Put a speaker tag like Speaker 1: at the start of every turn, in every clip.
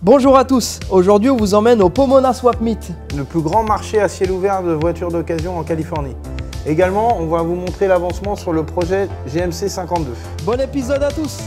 Speaker 1: Bonjour à tous, aujourd'hui on vous emmène au Pomona Swap Meet,
Speaker 2: le plus grand marché à ciel ouvert de voitures d'occasion en Californie. Également, on va vous montrer l'avancement sur le projet GMC 52.
Speaker 1: Bon épisode à tous.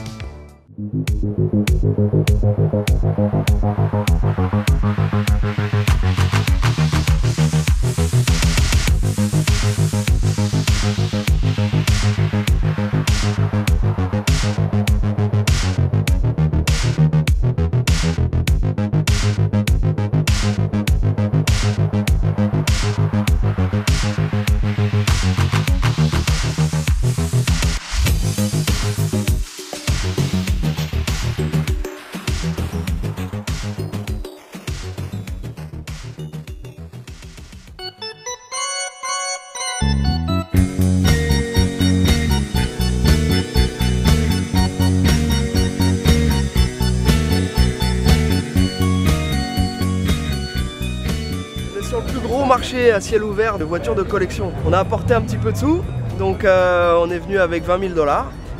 Speaker 1: Sur le plus gros marché à ciel ouvert de voitures de collection. On a apporté un petit peu de sous, donc on est venu avec 20 000 $.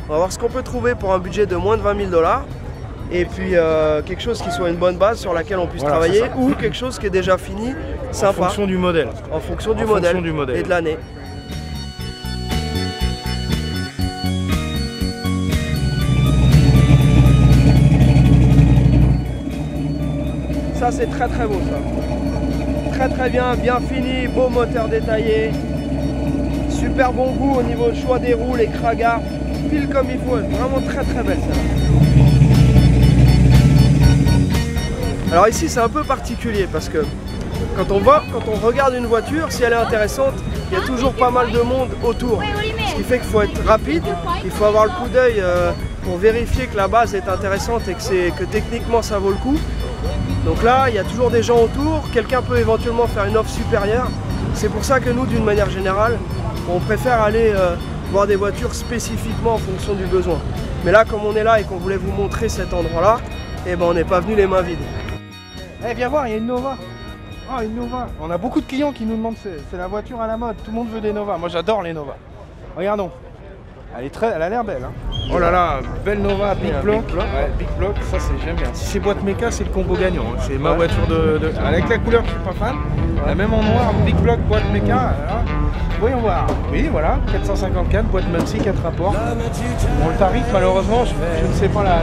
Speaker 1: On va voir ce qu'on peut trouver pour un budget de moins de 20 000 $. Et puis quelque chose qui soit une bonne base sur laquelle on puisse travailler ou quelque chose qui est déjà fini, sympa.
Speaker 2: En fonction du modèle.
Speaker 1: En fonction du modèle et de l'année. Ça c'est très très beau ça. Très bien, bien fini, beau moteur détaillé, super bon goût au niveau du choix des roues, les cragards, pile comme il faut, vraiment très belle ça. Alors ici c'est un peu particulier parce que quand on regarde une voiture, si elle est intéressante, il y a toujours pas mal de monde autour. Ce qui fait qu'il faut être rapide, il faut avoir le coup d'œil pour vérifier que la base est intéressante et que techniquement ça vaut le coup. Donc là, il y a toujours des gens autour, quelqu'un peut éventuellement faire une offre supérieure. C'est pour ça que nous, d'une manière générale, on préfère aller voir des voitures spécifiquement en fonction du besoin. Mais là, comme on est là et qu'on voulait vous montrer cet endroit-là, eh ben, on n'est pas venu les mains vides.
Speaker 2: Eh, viens voir, il y a une Nova. Oh, une Nova. On a beaucoup de clients qui nous demandent, c'est la voiture à la mode. Tout le monde veut des Nova. Moi, j'adore les Nova. Regardons. Elle a l'air belle. Hein. Oh là là, belle Nova, Big Block. Ouais, Big Block, ça j'aime bien. Si c'est boîte méca, c'est le combo gagnant. Hein. C'est ma voiture avec la couleur, je suis pas fan. La même en noir, Big Block, boîte méca. Là. Voyons voir. Oui, voilà, 454, boîte Muncie, 4 rapports. Bon, le tarif, malheureusement, je ne sais pas la...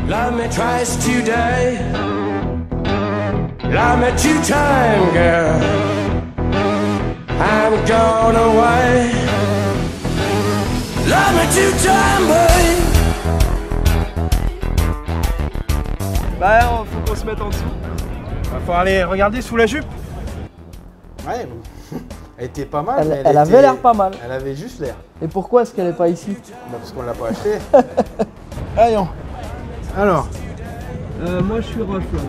Speaker 3: Love me twice today. Love me two time, girl. I'm gone away. Love me two time, boy.
Speaker 1: Bah, faut qu'on se mette en dessous.
Speaker 2: Faut aller regarder sous la jupe. Ouais, elle était pas mal.
Speaker 1: Elle avait l'air pas mal.
Speaker 2: Elle avait juste l'air.
Speaker 1: Et pourquoi est-ce qu'elle n'est pas ici?
Speaker 2: Bah parce qu'on l'a pas acheté. Allons. Alors.
Speaker 1: Moi je suis rough là.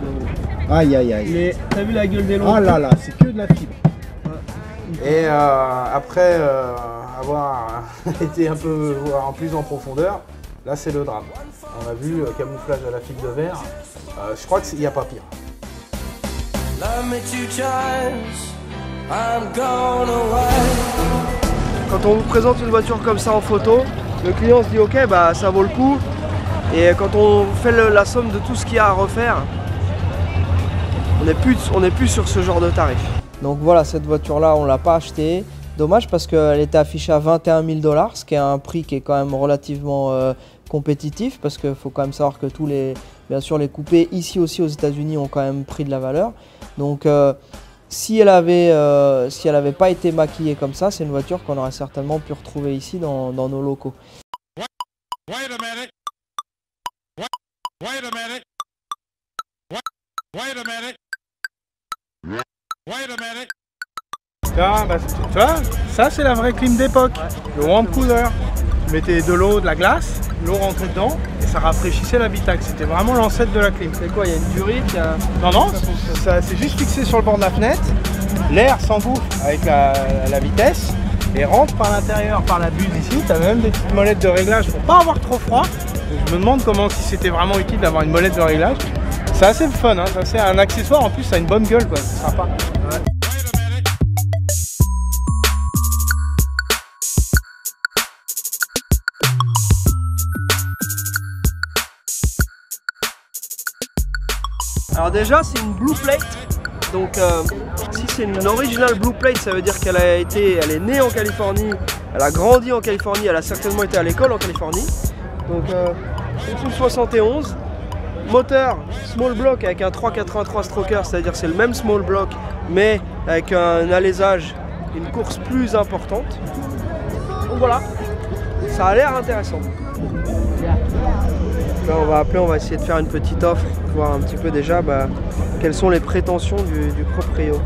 Speaker 2: Aïe aïe aïe.
Speaker 1: Mais t'as vu la gueule des longs?
Speaker 2: Oh là là, c'est que de la fibre. Et après avoir été un peu en plus en profondeur, là c'est le drame. On a vu camouflage à la fibre de verre. Je crois qu'il n'y a pas pire.
Speaker 1: Quand on vous présente une voiture comme ça en photo, le client se dit ok bah ça vaut le coup. Et quand on fait la somme de tout ce qu'il y a à refaire, on n'est plus sur ce genre de tarif. Donc voilà, cette voiture là on l'a pas achetée. Dommage parce qu'elle était affichée à 21 000 $, ce qui est un prix qui est quand même relativement compétitif parce qu'il faut quand même savoir que bien sûr les coupés ici aussi aux États-Unis ont quand même pris de la valeur. Donc si elle avait pas été maquillée comme ça, c'est une voiture qu'on aurait certainement pu retrouver ici dans nos locaux.
Speaker 2: Ah, bah, tu vois, ça c'est la vraie clim d'époque. Le warm cooler. Tu mettais de l'eau, de la glace, l'eau rentrait dedans et ça rafraîchissait l'habitacle. C'était vraiment l'ancêtre de la clim.
Speaker 1: C'est quoi, il y a une durite
Speaker 2: Non, c'est juste fixé sur le bord de la fenêtre. L'air s'engouffre avec la vitesse et rentre par l'intérieur, par la buse ici. Tu as même des petites molettes de réglage pour pas avoir trop froid. Je me demande si c'était vraiment utile d'avoir une molette de réglage. C'est assez fun, hein. C'est un accessoire, en plus ça a une bonne gueule, quoi. C'est sympa. Ouais.
Speaker 1: Alors déjà c'est une blue plate, donc si c'est une original blue plate, ça veut dire qu'elle elle est née en Californie, elle a grandi en Californie, elle a certainement été à l'école en Californie. Donc c'est une 71, moteur small block avec un 383 stroker, c'est-à-dire c'est le même small block mais avec un alésage, une course plus importante. Donc voilà, ça a l'air intéressant. Là on va appeler, on va essayer de faire une petite offre, voir un petit peu déjà quelles sont les prétentions du proprio.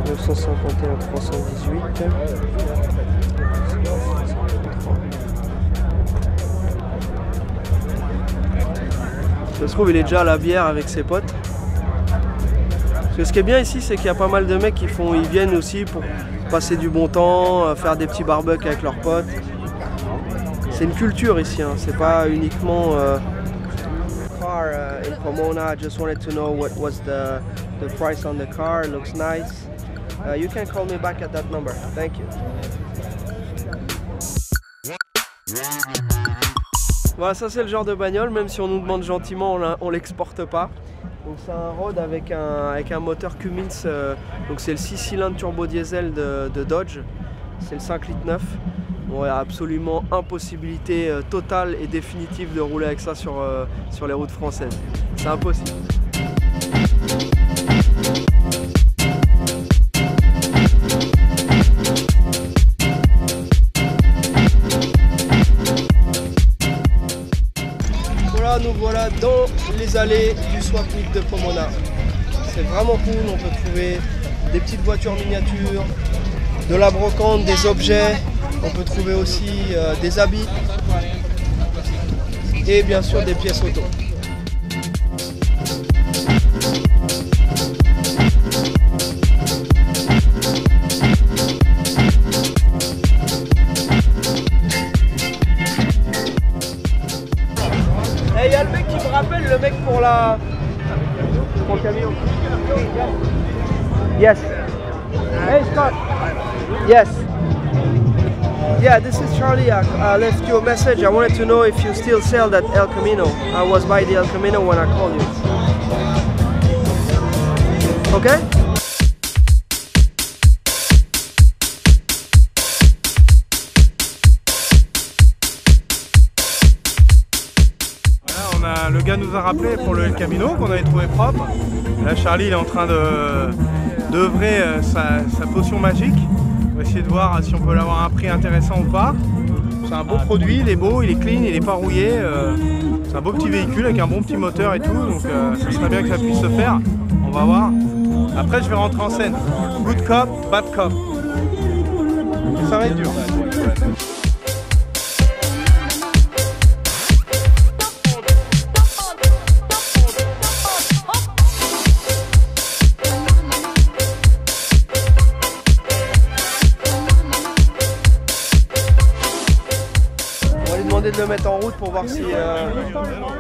Speaker 1: 951 318. Ça se trouve il est déjà à la bière avec ses potes. Parce que ce qui est bien ici c'est qu'il y a pas mal de mecs ils viennent aussi pour passer du bon temps, faire des petits barbecues avec leurs potes. C'est une culture ici, hein. C'est pas uniquement car in Pomona. I just wanted to know what was the price on the car. It looks nice. You can call me back at that number. Thank you. Voilà, ça c'est le genre de bagnole, même si on nous demande gentiment, on l'exporte pas. Donc c'est un road avec un moteur Cummins, donc c'est le 6 cylindres turbo diesel de Dodge. C'est le 5,9 litres. Bon, il y a absolument impossibilité totale et définitive de rouler avec ça sur les routes françaises. C'est impossible. Voilà, nous voilà dans les allées du Swap Meet de Pomona. C'est vraiment cool, on peut trouver des petites voitures miniatures, de la brocante, des objets. On peut trouver aussi des habits et bien sûr des pièces auto. Et il y a le mec qui me rappelle, le mec pour le camion. Yes. Hey Scott. Yes. Yeah, this is Charlie. I left you a message. I wanted to know if you still sell that El Camino. I was by the El Camino when I called you. Okay?
Speaker 2: Voilà, le gars nous a rappelé pour le El Camino qu'on avait trouvé propre. Là, Charlie il est en train d'œuvrer sa potion magique. On va essayer de voir si on peut l'avoir à un prix intéressant ou pas. C'est un beau produit, il est beau, il est clean, il n'est pas rouillé. C'est un beau petit véhicule avec un bon petit moteur et tout, donc ça serait bien que ça puisse se faire. On va voir. Après je vais rentrer en scène. Good cop, bad cop. Et ça va être dur.
Speaker 1: De le mettre en route pour voir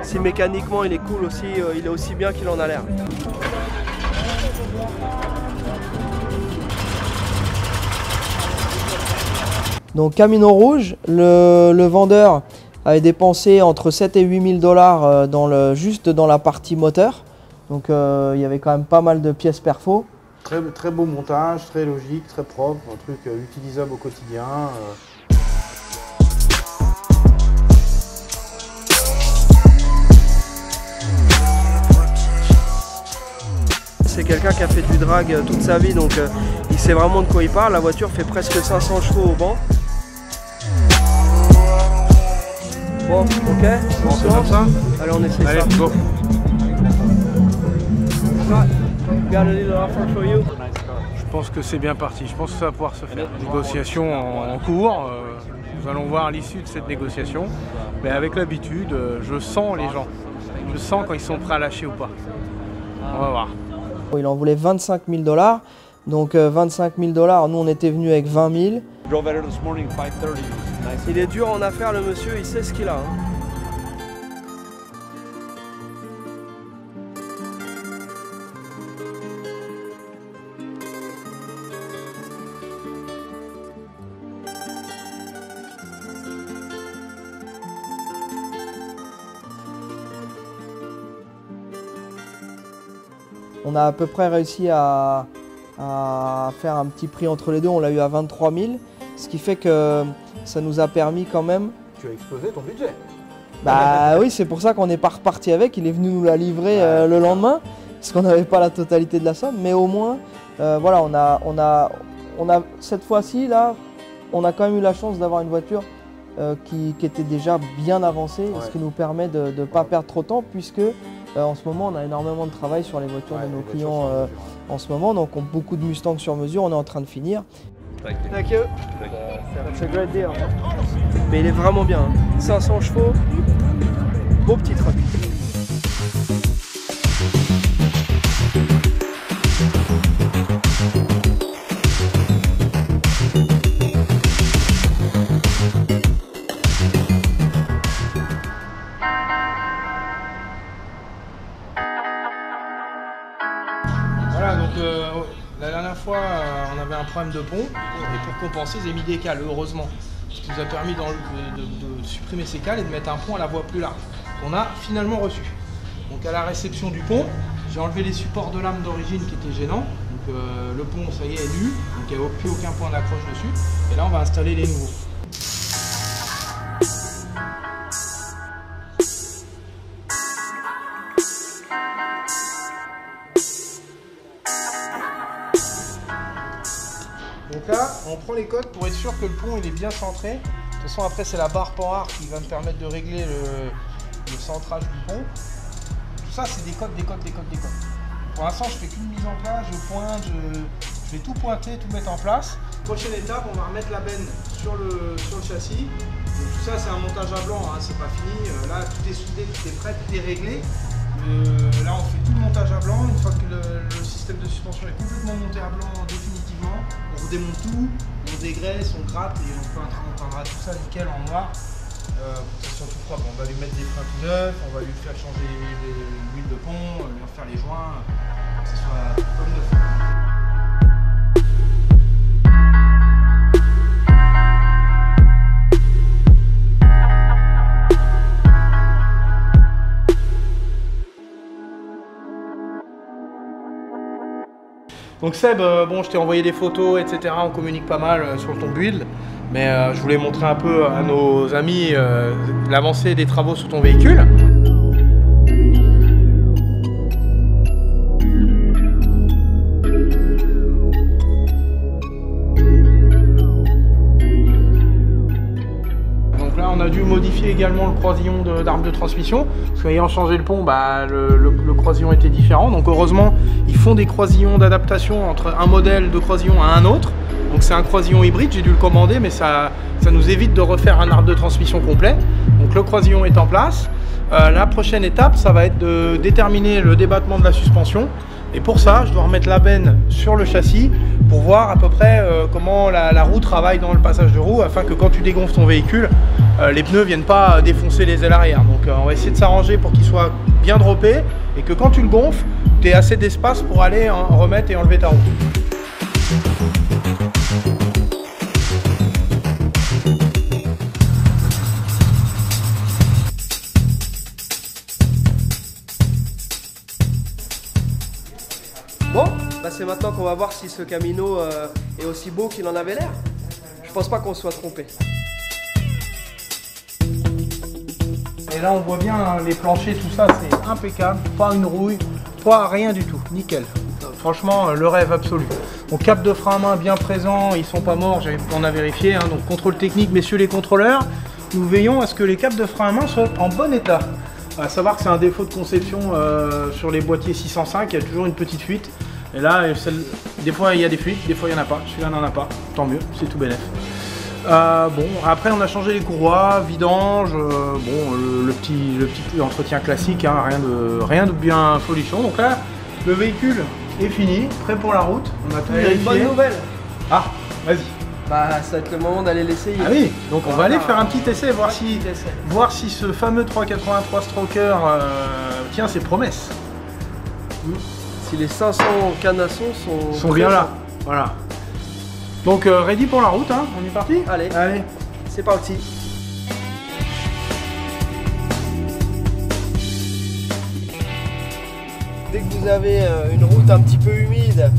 Speaker 1: si mécaniquement il est cool aussi, il est aussi bien qu'il en a l'air. Donc Camino Rouge, le vendeur avait dépensé entre 7 et 8 000 $ juste dans la partie moteur. Donc il y avait quand même pas mal de pièces perfo.
Speaker 2: Très beau montage, très logique, très propre, un truc utilisable au quotidien.
Speaker 1: C'est quelqu'un qui a fait du drag toute sa vie, donc il sait vraiment de quoi il parle. La voiture fait presque 500 chevaux au banc. Bon, ok,
Speaker 2: on se lance ça.
Speaker 1: Allez, on essaie
Speaker 2: Allez,
Speaker 1: ça.
Speaker 2: Go. Je pense que c'est bien parti, je pense que ça va pouvoir se faire. Négociation en cours, nous allons voir l'issue de cette négociation. Mais avec l'habitude, je sens les gens. Je sens quand ils sont prêts à lâcher ou pas. On va voir.
Speaker 1: Il en voulait 25 000 $, donc 25 000 $, nous on était venus avec 20 000. Il est dur en affaires le monsieur, il sait ce qu'il a. Hein. On a à peu près réussi à faire un petit prix entre les deux, on l'a eu à 23 000, ce qui fait que ça nous a permis quand même...
Speaker 2: Tu as explosé ton budget.
Speaker 1: Bah oui, c'est pour ça qu'on n'est pas reparti avec, il est venu nous la livrer le lendemain, parce qu'on n'avait pas la totalité de la somme, mais au moins, voilà, on a cette fois-ci, là, on a quand même eu la chance d'avoir une voiture qui était déjà bien avancée, ce qui nous permet de ne pas perdre trop de temps, puisque en ce moment, on a énormément de travail sur les voitures de nos clients en ce moment, donc on a beaucoup de Mustang sur mesure, on est en train de finir. Thank you. That's a great deal. Mais il est vraiment bien, hein. 500 chevaux, beau petit truck.
Speaker 2: Voilà, donc la dernière fois, on avait un problème de pont, et pour compenser, j'ai mis des cales, heureusement. Ce qui nous a permis de supprimer ces cales et de mettre un pont à la voie plus large. On a finalement reçu. Donc à la réception du pont, j'ai enlevé les supports de lame d'origine qui étaient gênants. Donc le pont, ça y est nu, donc il n'y a plus aucun point d'accroche dessus. Et là, on va installer les nouveaux. Donc là, on prend les codes pour être sûr que le pont il est bien centré. De toute façon, après, c'est la barre Panhard qui va me permettre de régler le centrage du pont. Tout ça, c'est des codes. Pour l'instant, je fais qu'une mise en place, je pointe, je vais tout pointer, tout mettre en place. Prochaine étape, on va remettre la benne sur le châssis. Donc, tout ça, c'est un montage à blanc, hein, c'est pas fini. Là, tout est soudé, tout est prêt, tout est réglé. Là, on fait tout le montage à blanc. Une fois que le système de suspension est complètement monté à blanc définitivement, on redémonte tout, on dégraisse, on gratte et on peindra tout ça nickel en noir pour que ça soit tout propre. On va lui mettre des freins tout neufs, on va lui faire changer l'huile de pont, lui refaire les joints, pour que ça soit comme neuf. Donc Seb, bon, je t'ai envoyé des photos, etc. On communique pas mal sur ton build, mais je voulais montrer un peu à nos amis l'avancée des travaux sur ton véhicule. Donc là, on a dû modifier également le croisillon d'arbre de transmission, parce qu'ayant changé le pont, bah, le croisillon était différent. Donc heureusement, ils font des croisillons d'adaptation entre un modèle de croisillon à un autre. Donc c'est un croisillon hybride, j'ai dû le commander, mais ça nous évite de refaire un arbre de transmission complet. Donc le croisillon est en place. La prochaine étape, ça va être de déterminer le débattement de la suspension. Et pour ça, je dois remettre la benne sur le châssis pour voir à peu près comment la roue travaille dans le passage de roue, afin que quand tu dégonfles ton véhicule, les pneus ne viennent pas défoncer les ailes arrière. Donc on va essayer de s'arranger pour qu'il soit bien droppé et que quand tu le gonfles, tu aies assez d'espace pour aller en remettre et enlever ta roue.
Speaker 1: Bon, bah c'est maintenant qu'on va voir si ce Camino est aussi beau qu'il en avait l'air. Je pense pas qu'on se soit trompé.
Speaker 2: Et là on voit bien hein, les planchers, tout ça c'est impeccable, pas une rouille, pas rien du tout, nickel. Franchement le rêve absolu. Donc cap de frein à main bien présent, ils sont pas morts, on a vérifié, hein, donc contrôle technique, messieurs les contrôleurs, nous veillons à ce que les capes de frein à main soient en bon état. À savoir que c'est un défaut de conception sur les boîtiers 605, il y a toujours une petite fuite. Et là, des fois il y a des fuites, des fois il n'y en a pas. Celui-là n'en a pas, tant mieux, c'est tout bénef. Bon, après on a changé les courroies, vidange, bon, le petit entretien classique, hein, rien de bien folichon. Donc là, le véhicule est fini, prêt pour la route. On a tout vérifié.
Speaker 1: Une bonne nouvelle.
Speaker 2: Ah, vas-y.
Speaker 1: Bah ça va être le moment d'aller l'essayer.
Speaker 2: Ah oui, donc on va aller faire un petit essai, voir si ce fameux 383 Stroker tient ses promesses.
Speaker 1: Si les 500 canassons sont
Speaker 2: bien là. Voilà. Donc ready pour la route, hein. On est parti?
Speaker 1: Allez, c'est parti. dès que vous avez une route un petit peu humide,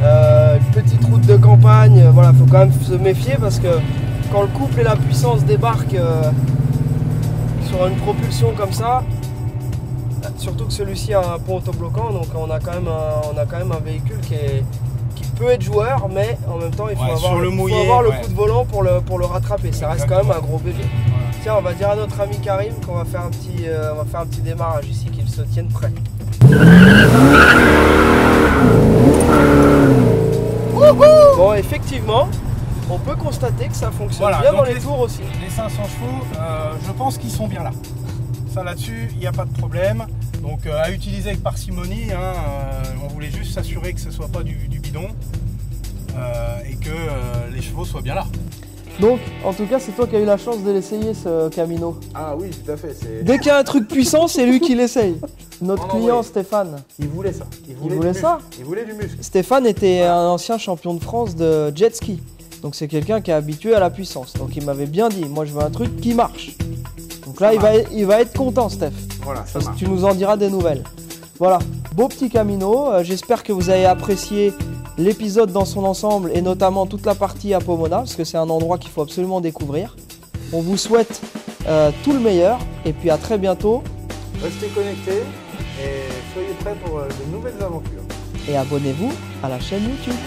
Speaker 1: une petite route de campagne, voilà, faut quand même se méfier parce que quand le couple et la puissance débarquent sur une propulsion comme ça, surtout que celui-ci a un pont autobloquant, donc on a quand même un véhicule qui peut être joueur, mais en même temps il faut avoir le coup de volant pour le rattraper. Ça reste quand même un gros bébé. Voilà. Tiens, on va dire à notre ami Karim qu'on va faire un petit démarrage ici, qu'il se tienne prêt. Bon, effectivement, on peut constater que ça fonctionne bien dans les tours aussi.
Speaker 2: Les 500 chevaux, je pense qu'ils sont bien là. Ça là-dessus, il n'y a pas de problème. Donc à utiliser avec parcimonie, hein, on voulait juste s'assurer que ce ne soit pas du bidon et que les chevaux soient bien là.
Speaker 1: Donc, en tout cas, c'est toi qui as eu la chance de l'essayer, ce Camino.
Speaker 2: Ah oui, tout à fait.
Speaker 1: Dès qu'il y a un truc puissant, c'est lui qui l'essaye. Notre client, Stéphane.
Speaker 2: Il voulait ça.
Speaker 1: Il voulait ça.
Speaker 2: Il voulait du muscle.
Speaker 1: Stéphane était un ancien champion de France de jet ski. Donc c'est quelqu'un qui est habitué à la puissance. Donc il m'avait bien dit, moi je veux un truc qui marche. Donc là, il va être content, Steph.
Speaker 2: Voilà, ça
Speaker 1: parce
Speaker 2: marche.
Speaker 1: que tu nous en diras des nouvelles. Voilà, beau petit Camino. J'espère que vous avez apprécié l'épisode dans son ensemble et notamment toute la partie à Pomona, parce que c'est un endroit qu'il faut absolument découvrir. On vous souhaite tout le meilleur et puis à très bientôt.
Speaker 2: Restez connectés et soyez prêts pour de nouvelles aventures.
Speaker 1: Et abonnez-vous à la chaîne YouTube.